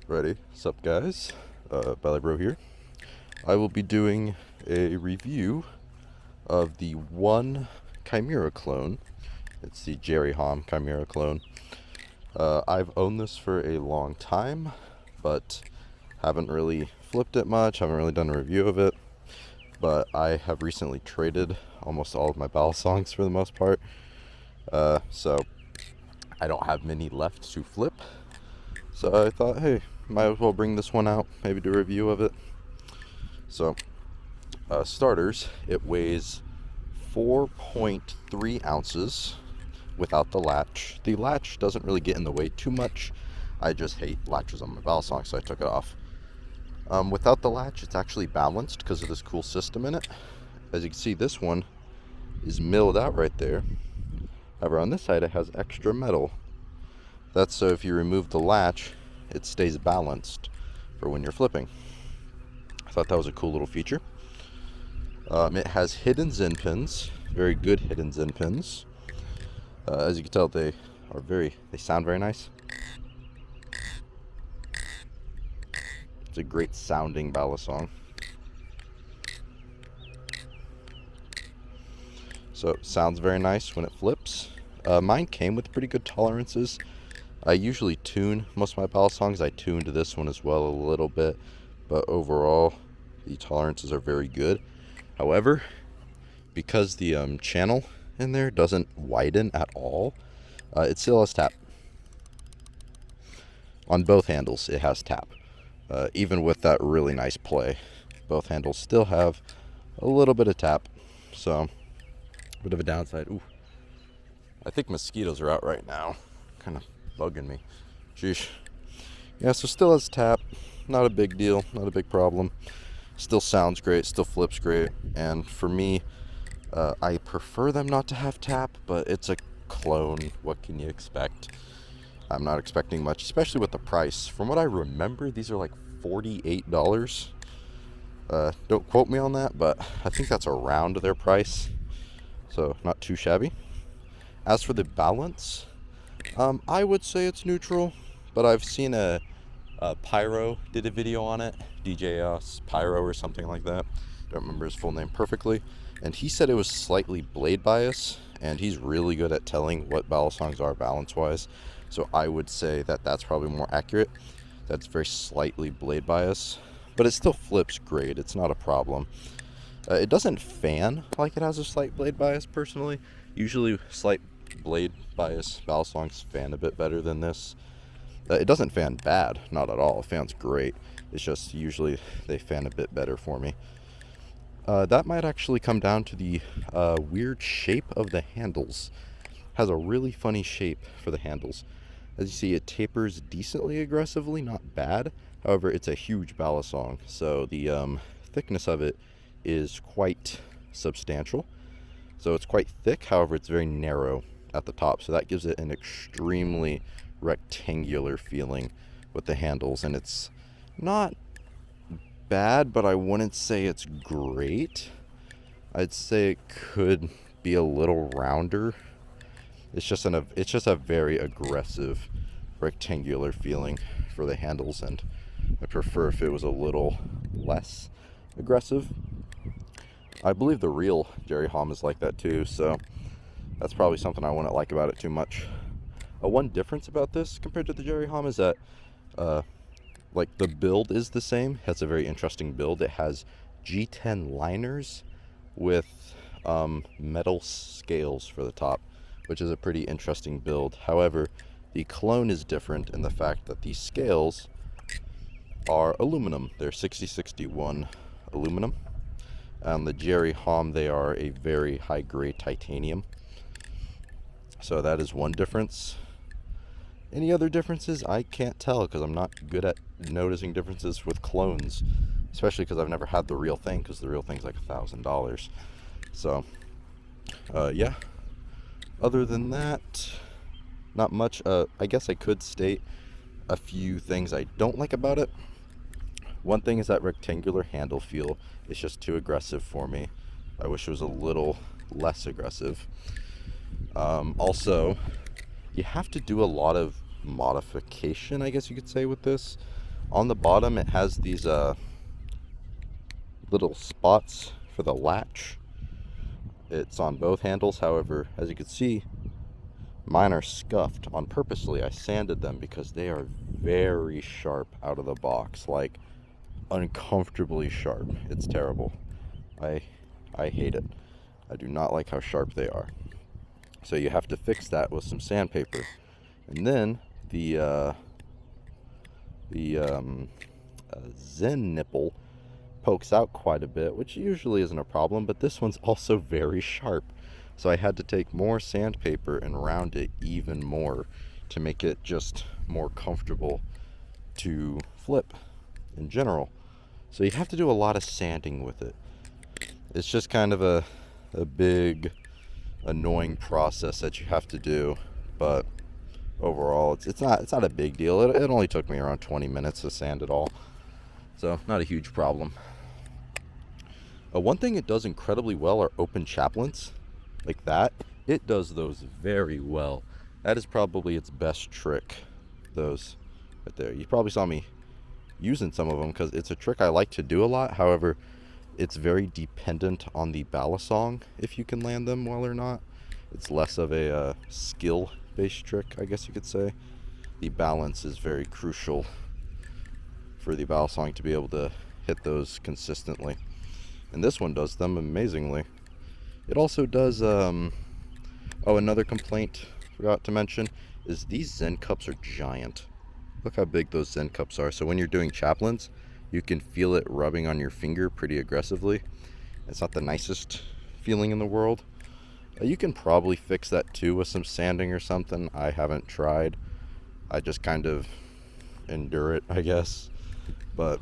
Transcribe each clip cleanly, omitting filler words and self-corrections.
Ready? What's up, guys? Ballet Bro here. I will be doing a review of the One Chimera Clone. It's the Jerry Hom Chimera Clone. I've owned this for a long time, but haven't really flipped it much, haven't really done a review of it. But I have recently traded almost all of my ball songs for the most part. So I don't have many left to flip. So I thought, hey, might as well bring this one out, maybe do a review of it. So, starters, it weighs 4.3 ounces without the latch. The latch doesn't really get in the way too much. I just hate latches on my ball song, so I took it off. Without the latch, it's actually balanced because of this cool system in it. As you can see, this one is milled out right there. However, on this side, it has extra metal. That's so if you remove the latch, it stays balanced for when you're flipping. I thought that was a cool little feature. It has hidden Zen pins, very good hidden Zen pins. As you can tell, they sound very nice. It's a great sounding ballad song. So it sounds very nice when it flips. Mine came with pretty good tolerances. I usually tune most of my ballad songs. I tuned this one as well a little bit, but overall the tolerances are very good. However, because the channel in there doesn't widen at all, it still has tap. On both handles it has tap. Even with that really nice play, both handles still have a little bit of tap. So, a bit of a downside. Ooh, I think mosquitoes are out right now. Kind of bugging me. Sheesh. Yeah, so still has tap. Not a big deal, not a big problem. Still sounds great, still flips great. And for me, I prefer them not to have tap, but it's a clone. What can you expect? I'm not expecting much, especially with the price. From what I remember, these are like $48. Don't quote me on that, but I think that's around their price. So not too shabby. As for the balance, I would say it's neutral, but I've seen a Pyro did a video on it, DJ Pyro or something like that. Don't remember his full name perfectly, and he said it was slightly blade bias, and he's really good at telling what ballad songs are balance-wise. So I would say that that's probably more accurate. That's very slightly blade bias, but it still flips great. It's not a problem. It doesn't fan like it has a slight blade bias personally. Usually slight blade bias ballad songs fan a bit better than this. It doesn't fan bad, not at all. It fans great. It's just usually they fan a bit better for me. That might actually come down to the weird shape of the handles. Has a really funny shape for the handles. As you see, it tapers decently aggressively, not bad. However, it's a huge ballad song, so the thickness of it is quite substantial. So it's quite thick, however, it's very narrow at the top, so that gives it an extremely rectangular feeling with the handles, and it's not bad, but I wouldn't say it's great. I'd say it could be a little rounder. It's just a very aggressive rectangular feeling for the handles, and I prefer if it was a little less aggressive. I believe the real Jerry Hom is like that too, so that's probably something I wouldn't like about it too much. One difference about this compared to the Jerry Hom is that like the build is the same. It has a very interesting build. It has G10 liners with metal scales for the top, which is a pretty interesting build. However, the clone is different in the fact that these scales are aluminum. They're 6061 aluminum. On the Jerry Hom, they are a very high grade titanium. So that is one difference. Any other differences? I can't tell because I'm not good at noticing differences with clones, especially because I've never had the real thing, because the real thing's like $1,000. So, yeah. Other than that, not much. I guess I could state a few things I don't like about it. One thing is that rectangular handle feel. It's just too aggressive for me. I wish it was a little less aggressive. Also, you have to do a lot of modification, I guess you could say, with this. On the bottom, it has these little spots for the latch. It's on both handles. However, as you can see, mine are scuffed on purposely. I sanded them because they are very sharp out of the box, like uncomfortably sharp. It's terrible. I hate it. I do not like how sharp they are. So you have to fix that with some sandpaper. And then the Zen nipple pokes out quite a bit, which usually isn't a problem, but this one's also very sharp. So I had to take more sandpaper and round it even more to make it just more comfortable to flip in general. So you have to do a lot of sanding with it. It's just kind of a big, annoying process that you have to do, but overall it's not a big deal. It only took me around 20 minutes to sand it all, so not a huge problem. One thing it does incredibly well are open chaplets like that. It does those very well. That is probably its best trick, those right there. You probably saw me using some of them because it's a trick I like to do a lot. However, it's very dependent on the balisong if you can land them well or not. It's less of a skill-based trick, I guess you could say. The balance is very crucial for the balisong to be able to hit those consistently. And this one does them amazingly. It also does, another complaint I forgot to mention is these Zen cups are giant. Look how big those Zen cups are. So when you're doing chaplains, you can feel it rubbing on your finger pretty aggressively. It's not the nicest feeling in the world. You can probably fix that too with some sanding or something. I haven't tried. I just kind of endure it, I guess. But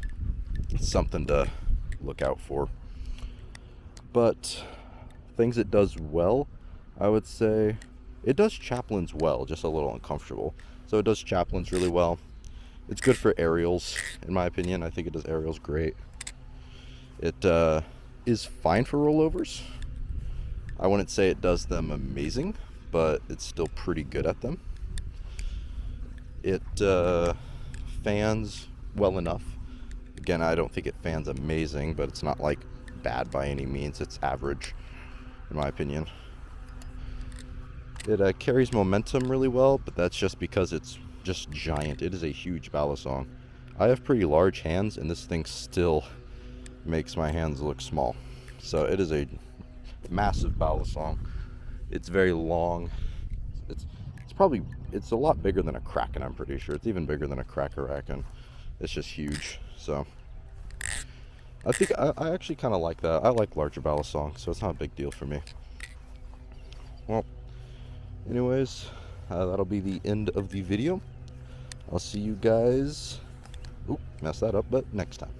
it's something to look out for. But things it does well, I would say it does chaplains well, just a little uncomfortable. So it does chaplains really well. It's good for aerials, in my opinion. I think it does aerials great. It is fine for rollovers. I wouldn't say it does them amazing, but it's still pretty good at them. It fans well enough. Again, I don't think it fans amazing, but it's not like bad by any means. It's average, in my opinion. It carries momentum really well, but that's just because it's just giant. It is a huge balisong. I have pretty large hands, and this thing still makes my hands look small. So it is a massive balisong. It's very long. It's a lot bigger than a Kraken, I'm pretty sure. It's even bigger than a Cracker-Racken. It's just huge. So I think I actually kind of like that. I like larger balisongs, so it's not a big deal for me. Well, anyways, that'll be the end of the video. I'll see you guys, messed that up, but next time.